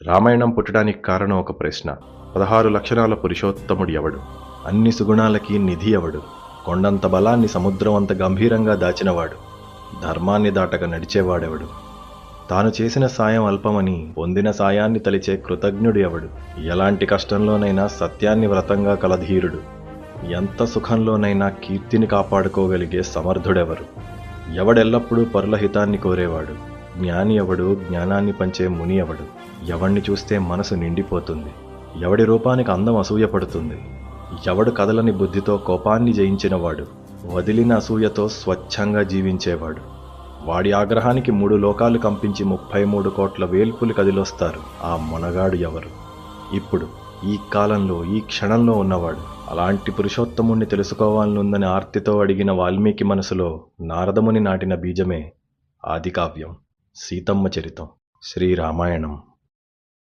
రామాయణం పుట్టడానికి కారణం ఒక ప్రశ్న. 16 లక్షణాల పురుషోత్తముడు ఎవడు? అన్ని సుగుణాలకి నిధి ఎవడు? కొండంత బలాన్ని సముద్రం అంత గంభీరంగా దాచినవాడు. ధర్మాన్ని దాటక నడిచేవాడెవడు? తాను చేసిన సాయం అల్పమని పొందిన సాయాన్ని తలిచే కృతజ్ఞుడు ఎవడు? ఎలాంటి కష్టంలోనైనా సత్యాన్ని వ్రతంగా కలధీరుడు. ఎంత సుఖంలోనైనా కీర్తిని కాపాడుకోగలిగే సమర్థుడెవరు? ఎవడెల్లప్పుడూ పరుల హితాన్ని కోరేవాడు? జ్ఞాని ఎవడు? జ్ఞానాన్ని పంచే ముని ఎవడు? ఎవణ్ణి చూస్తే మనసు నిండిపోతుంది. ఎవడి రూపానికి అందం అసూయపడుతుంది? ఎవడు కదలని బుద్ధితో కోపాన్ని జయించినవాడు? వదిలిన అసూయతో స్వచ్ఛంగా జీవించేవాడు. వాడి ఆగ్రహానికి 3 లోకాలు కంపించి 33 కోట్ల వేల్పులు కదిలొస్తారు. ఆ మొనగాడు ఎవరు? ఇప్పుడు ఈ కాలంలో ఈ క్షణంలో ఉన్నవాడు. అలాంటి పురుషోత్తముణ్ణి తెలుసుకోవాలనుందని ఆర్తితో అడిగిన వాల్మీకి మనసులో నారదముని నాటిన బీజమే ఆదికావ్యం, సీతమ్మ చరితం, శ్రీరామాయణం.